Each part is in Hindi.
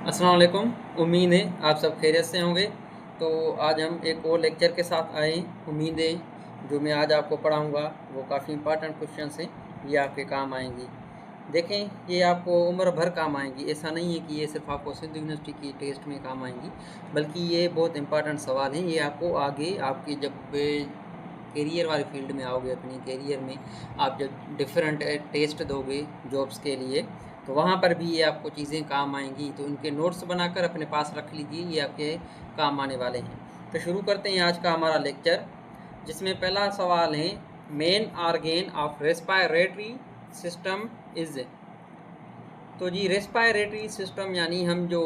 अस्सलाम वालेकुम। उम्मीद है आप सब खैरियत से होंगे। तो आज हम एक और लेक्चर के साथ आए हैं। उम्मीद है जो मैं आज आपको पढ़ाऊंगा वो काफ़ी इंपॉर्टेंट क्वेश्चंस हैं, ये आपके काम आएंगी। देखें, ये आपको उम्र भर काम आएंगी। ऐसा नहीं है कि ये सिर्फ आपको सिंध यूनिवर्सिटी की टेस्ट में काम आएंगी, बल्कि ये बहुत इंपॉर्टेंट सवाल हैं। ये आपको आगे आपकी जब कैरियर वाली फील्ड में आओगे, अपनी कैरियर में आप जब डिफरेंट टेस्ट दोगे जॉब्स के लिए, तो वहाँ पर भी ये आपको चीज़ें काम आएंगी। तो इनके नोट्स बनाकर अपने पास रख लीजिए, ये आपके काम आने वाले हैं। तो शुरू करते हैं आज का हमारा लेक्चर, जिसमें पहला सवाल है main organ of respiratory system is. तो जी रेस्पायरेटरी सिस्टम यानी हम जो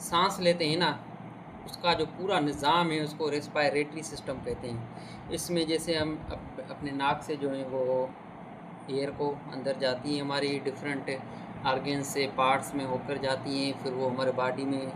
सांस लेते हैं ना, उसका जो पूरा निज़ाम है उसको रेस्पायरेटरी सिस्टम कहते हैं। इसमें जैसे हम अपने नाक से जो है वो एयर को अंदर जाती है, हमारी डिफरेंट आर्गन से पार्ट्स में होकर जाती हैं, फिर वो हमारे बॉडी में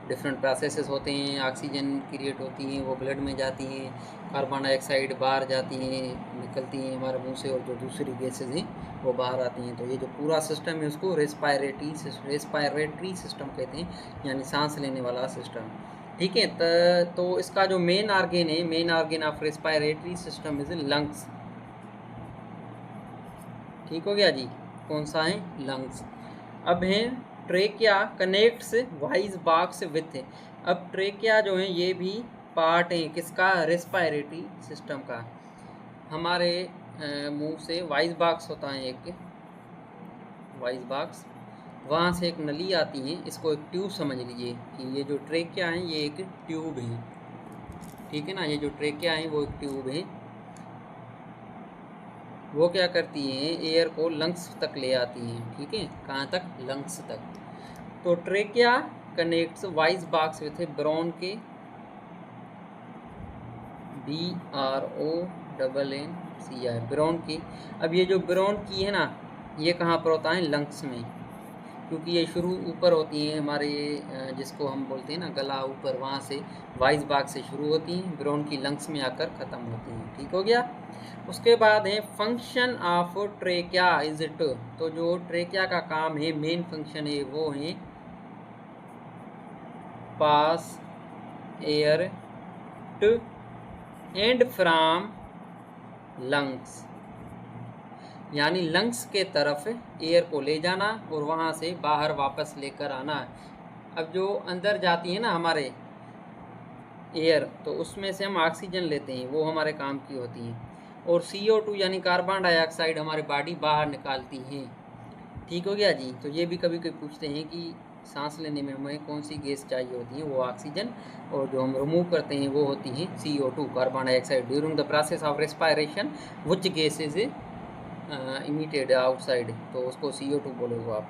डिफरेंट प्रोसेसेस होते हैं, ऑक्सीजन क्रिएट होती हैं, वो ब्लड में जाती हैं, कार्बन डाइऑक्साइड बाहर जाती हैं, निकलती हैं हमारे मुंह से, और जो दूसरी गैसेज हैं वो बाहर आती हैं। तो ये जो पूरा सिस्टम है उसको रेस्पायरेटरी सिस्टम कहते हैं, यानी सांस लेने वाला सिस्टम। ठीक है। तो इसका जो मेन ऑर्गन है, main organ of respiratory system is lungs. ठीक हो गया जी, कौन सा है? लंग्स। अब है trachea connects voice box with. अब ट्रेकिया जो है ये भी पार्ट है किसका? रेस्पायरेटरी सिस्टम का। हमारे मुंह से वॉइस बॉक्स होता है, एक वॉइस बॉक्स, वहाँ से एक नली आती है, इसको एक ट्यूब समझ लीजिए कि ये जो ट्रेकिया है ये एक ट्यूब है। ठीक है ना, ये जो ट्रेकिया है वो एक ट्यूब है। वो क्या करती हैं? एयर को लंग्स तक ले आती हैं। ठीक है, कहाँ तक? लंग्स तक। तो trachea connects voice box with bronchi BRONNCI, ब्रोन की। अब ये जो ब्रोन की है ना, ये कहाँ पर होता है? लंग्स में, क्योंकि ये शुरू ऊपर होती हैं हमारे, जिसको हम बोलते हैं ना गला ऊपर, वहाँ से वॉइस बॉक्स से शुरू होती हैं, ब्रोन की लंग्स में आकर ख़त्म होती हैं। ठीक हो गया। उसके बाद है function of trachea is it. तो जो ट्रेकिया का काम है, मेन फंक्शन है, वो है pass air to and from lungs, यानी लंग्स के तरफ एयर को ले जाना और वहाँ से बाहर वापस लेकर आना। अब जो अंदर जाती है ना हमारे एयर, तो उसमें से हम ऑक्सीजन लेते हैं, वो हमारे काम की होती हैं, और CO2 यानी कार्बन डाइऑक्साइड हमारी बॉडी बाहर निकालती है। ठीक हो गया जी। तो ये भी कभी कभी पूछते हैं कि सांस लेने में हमें कौन सी गैस चाहिए होती है, वो ऑक्सीजन, और जो हम रिमूव करते हैं वो होती है CO2 carbon dioxide. During the process of respiration which gases emitted outside, तो उसको CO2 बोलोगे आप।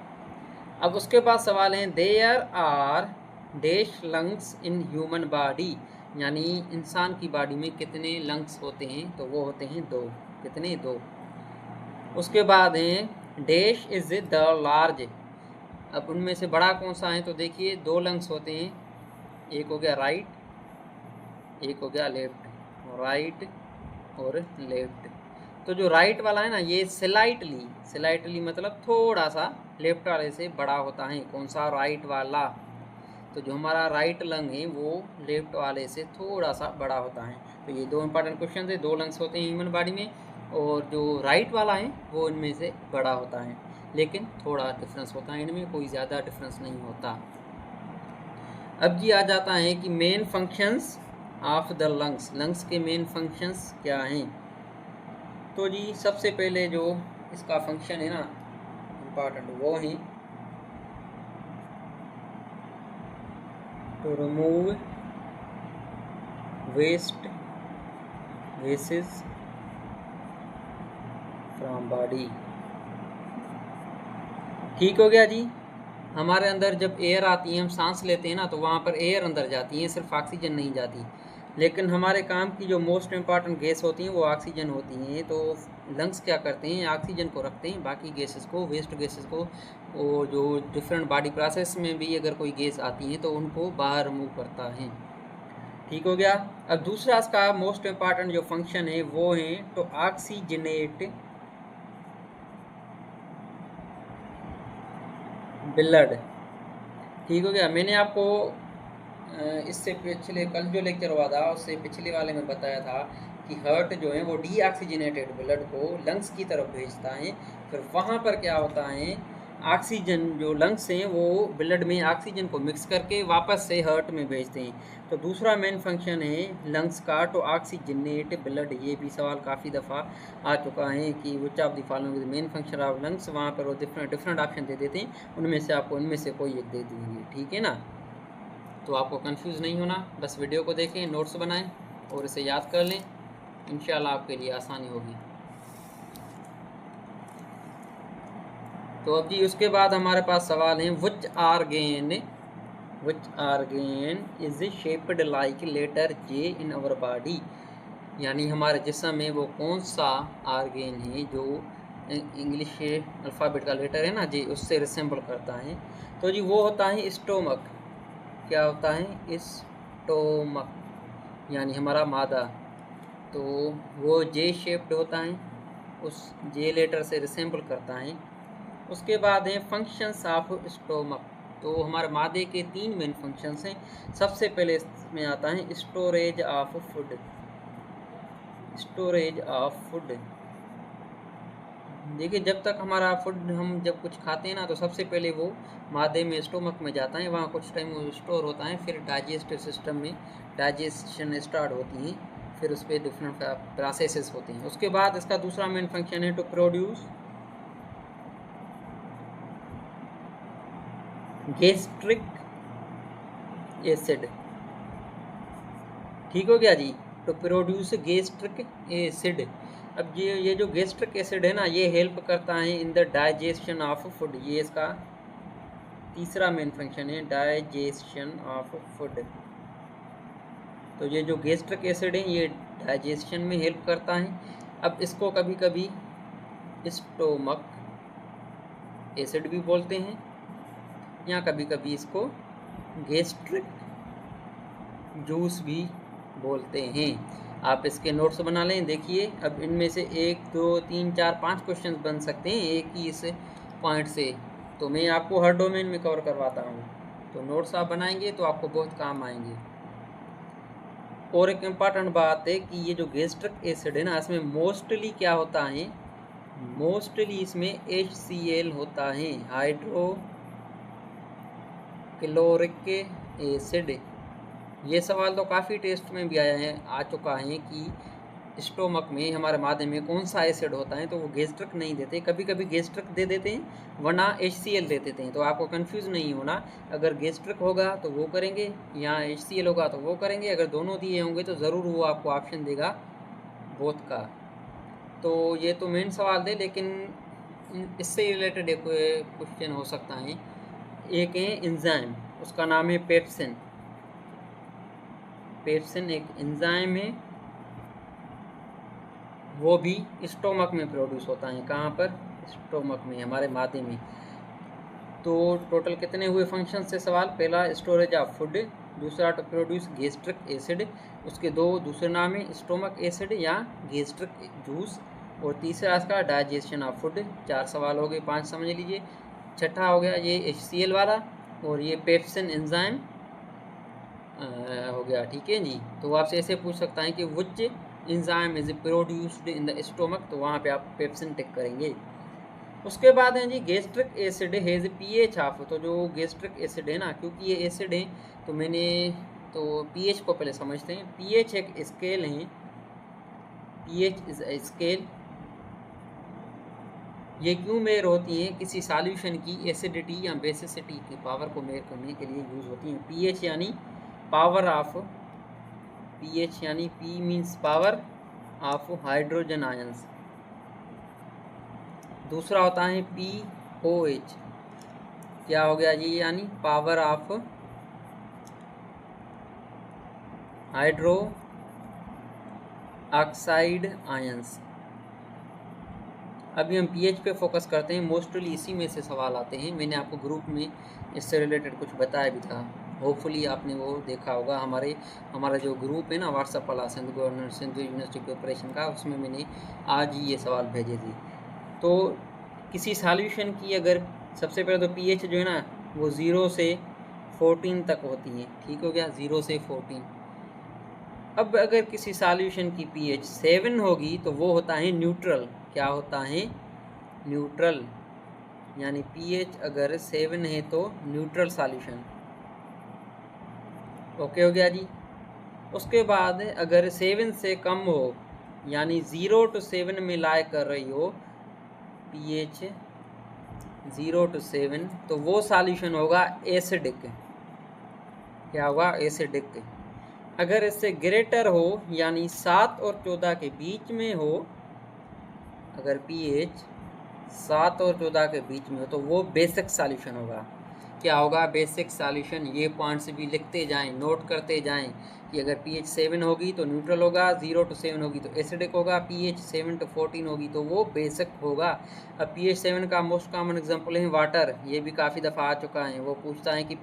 अब उसके बाद सवाल है there are dash lungs in human body, यानी इंसान की बॉडी में कितने लंग्स होते हैं? तो वो होते हैं 2। कितने? 2। उसके बाद है डैश इज द लार्ज। अब उनमें से बड़ा कौन सा है? तो देखिए 2 लंग्स होते हैं, एक हो गया राइट, एक हो गया लेफ्ट। राइट और लेफ्ट। तो जो राइट वाला है ना, ये स्लाइटली मतलब थोड़ा सा लेफ्ट वाले से बड़ा होता है। कौन सा? राइट वाला। तो जो हमारा राइट लंग है वो लेफ्ट वाले से थोड़ा सा बड़ा होता है। तो ये 2 इंपॉर्टेंट क्वेश्चन है। 2 लंग्स होते हैं ह्यूमन बॉडी में, और जो राइट वाला है वो इनमें से बड़ा होता है, लेकिन थोड़ा डिफरेंस होता है, इनमें कोई ज़्यादा डिफरेंस नहीं होता। अब जी आ जाता है कि main functions of the lungs, lungs के मेन फंक्शंस क्या हैं? तो जी सबसे पहले जो इसका फंक्शन है ना इम्पॉर्टेंट, वो है to remove waste gases from body. ठीक हो गया जी। हमारे अंदर जब एयर आती है, हम सांस लेते हैं ना, तो वहाँ पर एयर अंदर जाती है, सिर्फ ऑक्सीजन नहीं जाती। लेकिन हमारे काम की जो मोस्ट इम्पॉर्टेंट गैस होती हैं वो ऑक्सीजन होती हैं। तो लंग्स क्या करते हैं? ऑक्सीजन को रखते हैं, बाकी गैसेस को, वेस्ट गैसेस को, वो जो डिफरेंट बॉडी प्रोसेस में भी अगर कोई गैस आती है तो उनको बाहर रिमूव करता है। ठीक हो गया। अब दूसरा इसका मोस्ट इम्पॉर्टेंट जो फंक्शन है वो है टू ऑक्सीजनेट ब्लड, ठीक हो गया। मैंने आपको इससे पिछले कल जो लेक्चर हुआ था उससे पिछले वाले में बताया था कि हार्ट जो है वो डीऑक्सीजनेटेड ब्लड को लंग्स की तरफ भेजता है, फिर वहाँ पर क्या होता है, ऑक्सीजन जो लंग्स हैं वो ब्लड में ऑक्सीजन को मिक्स करके वापस से हार्ट में भेजते हैं। तो दूसरा मेन फंक्शन है लंग्स का टू ऑक्सीजनेट ब्लड। ये भी सवाल काफ़ी दफ़ा आ चुका है कि which of the following main function of lungs, वहाँ पर वो डिफरेंट ऑप्शन दे देते हैं, उनमें से आपको इनमें से कोई एक दे देंगे, ठीक है ना। तो आपको कंफ्यूज नहीं होना, बस वीडियो को देखें, नोट्स बनाएं और इसे याद कर लें, इंशाल्लाह आपके लिए आसानी होगी। तो अब जी उसके बाद हमारे पास सवाल है which organ is shaped like letter J in our body, यानी हमारे जिस्म में वो कौन सा आर्गेन है जो इंग्लिश अल्फ़ाबेट का लेटर है ना जी, उससे रिसेंबल करता है। तो जी वो होता है स्टोमक। क्या होता है? स्टोमक, यानी हमारा मादा। तो वो जे शेप्ड होता है, उस जे लेटर से रिसेंबल करता है। उसके बाद है फंक्शंस ऑफ स्टोमक। तो हमारे मादे के 3 मेन फंक्शंस हैं। सबसे पहले इसमें आता है storage of food. Storage of food, देखिए जब तक हमारा फूड हम जब कुछ खाते हैं ना तो सबसे पहले वो मादे में स्टोमक में जाता है, वहाँ कुछ टाइम वो स्टोर होता है, फिर डाइजेस्टिव सिस्टम में डाइजेशन स्टार्ट होती है, फिर उस पर डिफरेंट प्रोसेसेस होते हैं। उसके बाद इसका दूसरा मेन फंक्शन है टू प्रोड्यूस गैस्ट्रिक एसिड। ठीक हो गया जी, तो प्रोड्यूस गैस्ट्रिक एसिड। अब ये जो गैस्ट्रिक एसिड है ना, ये हेल्प करता है in the digestion of food. ये इसका तीसरा मेन फंक्शन है, डाइजेशन ऑफ फूड। तो ये जो गैस्ट्रिक एसिड है ये डाइजेशन में हेल्प करता है। अब इसको कभी कभी स्टोमक एसिड भी बोलते हैं, या कभी कभी इसको गैस्ट्रिक जूस भी बोलते हैं। आप इसके नोट्स बना लें। देखिए अब इनमें से 1 2 3 4 5 क्वेश्चंस बन सकते हैं एक ही इस पॉइंट से, तो मैं आपको हर डोमेन में कवर करवाता हूँ। तो नोट्स आप बनाएंगे तो आपको बहुत काम आएंगे। और एक इम्पॉर्टेंट बात है कि ये जो गैस्ट्रिक एसिड है ना, इसमें मोस्टली क्या होता है, मोस्टली इसमें HCl होता है, हाइड्रो क्लोरिक एसिड। ये सवाल तो काफ़ी टेस्ट में भी आ चुका है कि स्टोमक में हमारे मादे में कौन सा एसिड होता है, तो वो गैस्ट्रिक नहीं देते, कभी कभी गैस्ट्रिक दे देते हैं, वरना HCl दे देते हैं। तो आपको कंफ्यूज नहीं होना, अगर गैस्ट्रिक होगा तो वो करेंगे, या HCl होगा तो वो करेंगे। अगर दोनों दिए होंगे तो ज़रूर वो आपको ऑप्शन देगा बोथ का। तो ये तो मेन सवाल थे, लेकिन इससे रिलेटेड एक क्वेश्चन हो सकता है। एक है एंजाइम, उसका नाम है पेप्सिन। पेप्सिन एक एंजाइम है, वो भी स्टोमक में प्रोड्यूस होता है। कहाँ पर? स्टोमक में, हमारे मादे में। तो टोटल कितने हुए फंक्शन से सवाल? पहला स्टोरेज ऑफ फूड, दूसरा टू प्रोड्यूस गैस्ट्रिक एसिड, उसके 2 दूसरे नाम है स्टोमक एसिड या गैस्ट्रिक जूस, और तीसरा इसका डाइजेशन ऑफ फूड। 4 सवाल हो गए, 5 समझ लीजिए। छठा हो गया ये HCl वाला, और ये पेप्सिन एंजाइम हो गया, ठीक है जी। तो आपसे ऐसे पूछ सकता है कि which enzyme is produced in the stomach, तो वहाँ पे आप पेप्सिन टिक करेंगे। उसके बाद है जी gastric acid has pH of. तो जो गैस्ट्रिक एसिड है ना, क्योंकि ये एसिड है तो मैंने तो pH को पहले समझते हैं। pH एक स्केल है, pH इज ए स्केल। ये क्यों मेयर होती है? किसी सॉल्यूशन की एसिडिटी या बेसिसिटी की पावर को मेयर करने के लिए यूज़ होती हैं। pH यानी पावर ऑफ, pH यानी P means power of hydrogen ions. दूसरा होता है POH। क्या हो गया जी? यानी power of hydro oxide ions. अभी हम pH पे फोकस करते हैं, मोस्टली इसी में से सवाल आते हैं। मैंने आपको ग्रुप में इससे रिलेटेड कुछ बताया भी था, होपफुली आपने वो देखा होगा। हमारा जो ग्रुप है ना व्हाट्सएप वाला, Sindh government Sindh university preparation का, उसमें मैंने आज ही ये सवाल भेजे थे। तो किसी सॉल्यूशन की अगर सबसे पहले तो pH जो है ना वो 0 से 14 तक होती हैं। ठीक हो गया, 0 से 14। अब अगर किसी सॉल्यूशन की pH 7 होगी तो वो होता है न्यूट्रल। क्या होता है? न्यूट्रल। यानी pH अगर 7 है तो न्यूट्रल सॉल्यूशन। ओके हो गया जी। उसके बाद अगर 7 से कम हो, यानी 0 to 7 में लाई कर रही हो, pH 0 to 7, तो वो सॉल्यूशन होगा एसिडिक। क्या होगा? एसिडिक। अगर इससे ग्रेटर हो, यानी 7 और 14 के बीच में हो, अगर pH 7 और 14 के बीच में हो तो वो बेसिक सॉल्यूशन होगा। क्या होगा? Basic solution. ये पॉइंट्स भी लिखते जाएं, नोट करते जाएं कि अगर pH 7 होगी तो न्यूट्रल होगा, 0 to 7 होगी तो एसिडिक होगा, pH 7 to 14 होगी तो वो बेसिक होगा। अब pH 7 का मोस्ट कॉमन एग्जांपल है वाटर। ये भी काफ़ी दफ़ा आ चुका है। वो पूछता है कि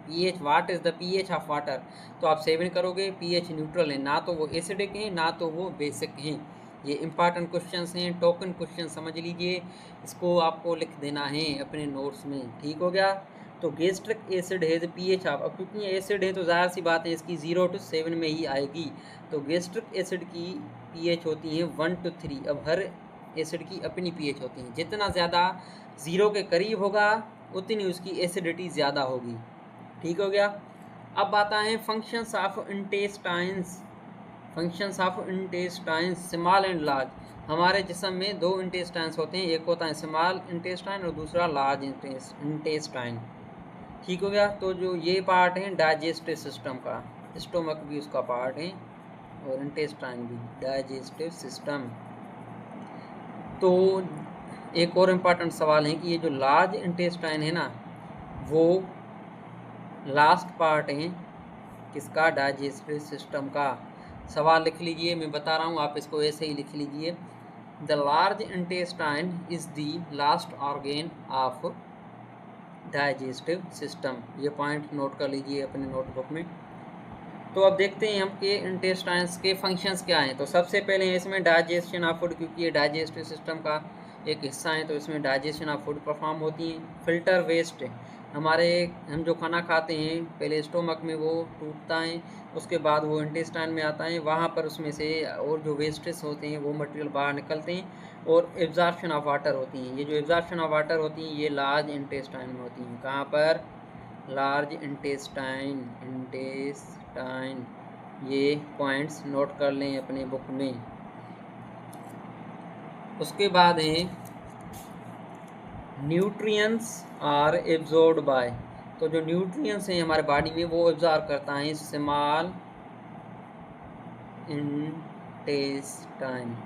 pH, what is the pH of water, तो आप 7 करोगे, pH न्यूट्रल है, ना तो वो एसिडिक है ना तो वो बेसिक हैं। ये इंपॉर्टेंट क्वेश्चंस हैं, टोकन क्वेश्चन समझ लीजिए, इसको आपको लिख देना है अपने नोट्स में। ठीक हो गया। तो गैस्ट्रिक एसिड है pH ऑफ, अब क्योंकि ये एसिड है तो ज़ाहिर सी बात है इसकी 0 to 7 में ही आएगी। तो गैस्ट्रिक एसिड की pH होती है 1 to 3। अब हर एसिड की अपनी pH होती है, जितना ज़्यादा 0 के करीब होगा उतनी उसकी एसिडिटी ज़्यादा होगी। ठीक हो गया। अब आता है functions of intestines. Functions of intestines small and large. हमारे जिस्म में 2 इंटेस्टाइन्स होते हैं, एक होता है स्मॉल इंटेस्टाइन और दूसरा लार्ज इंटेस्टाइन। ठीक हो गया। तो जो ये पार्ट है डाइजेस्टिव सिस्टम का, स्टोमक भी उसका पार्ट है और इंटेस्टाइन भी, डाइजेस्टिव सिस्टम। तो एक और इम्पॉर्टेंट सवाल है कि ये जो लार्ज इंटेस्टाइन है ना, वो लास्ट पार्ट है किसका? डाइजेस्टिव सिस्टम का। सवाल लिख लीजिए, मैं बता रहा हूँ, आप इसको ऐसे ही लिख लीजिए। The large intestine is the last organ of digestive system. ये पॉइंट नोट कर लीजिए अपने नोटबुक में। तो अब देखते हैं हम कि इंटेस्टाइन्स के फंक्शंस क्या हैं। तो सबसे पहले इसमें डाइजेशन ऑफ फूड, क्योंकि ये डाइजेस्टिव सिस्टम का एक हिस्सा है तो इसमें डाइजेशन ऑफ फूड परफॉर्म होती हैं। फिल्टर वेस्ट, हम जो खाना खाते हैं पहले स्टोमक में वो टूटता है, उसके बाद वो इंटेस्टाइन में आता है, वहाँ पर उसमें से और जो वेस्टेज होते हैं वो मटेरियल बाहर निकलते हैं। और एब्जॉर्प्शन ऑफ वाटर होती हैं। ये जो एब्जॉर्प्शन ऑफ वाटर होती हैं ये लार्ज इंटेस्टाइन में होती हैं। कहाँ पर? Large intestine. ये पॉइंट्स नोट कर लें अपने बुक में। उसके बाद है न्यूट्रिएंट्स आर एब्जॉर्ब्ड बाय। तो जो न्यूट्रिएंट्स हैं हमारे बॉडी में वो एब्जॉर्ब करता है स्मॉल इंटेस्टाइन।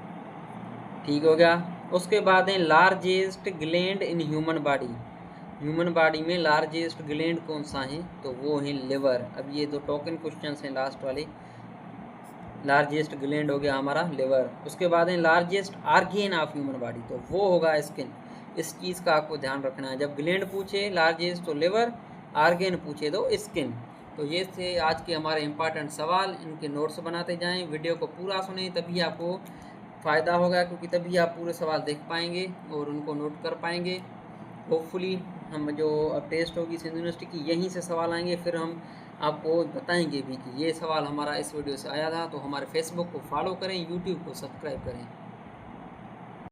ठीक हो गया। उसके बाद है largest gland in human body. Human body में लार्जेस्ट ग्लैंड कौन सा है? तो वो है लिवर। अब ये 2 टोकन क्वेश्चंस हैं लास्ट वाले। लार्जेस्ट ग्लैंड हो गया हमारा लिवर। उसके बाद है largest argan of human body, तो वो होगा स्किन। इस चीज़ का आपको ध्यान रखना है, जब ग्लैंड पूछे लार्जेस्ट तो लिवर, आर्गेन पूछे तो स्किन। तो ये थे आज के हमारे इंपॉर्टेंट सवाल। इनके नोट्स बनाते जाएं, वीडियो को पूरा सुने, तभी आपको फ़ायदा होगा, क्योंकि तभी आप पूरे सवाल देख पाएंगे और उनको नोट कर पाएंगे। होपफुली हम जो अब टेस्ट होगी सिंधु यूनिवर्सिटी की, यहीं से सवाल आएंगे, फिर हम आपको बताएंगे भी कि ये सवाल हमारा इस वीडियो से आया था। तो हमारे फेसबुक को फॉलो करें, यूट्यूब को सब्सक्राइब करें।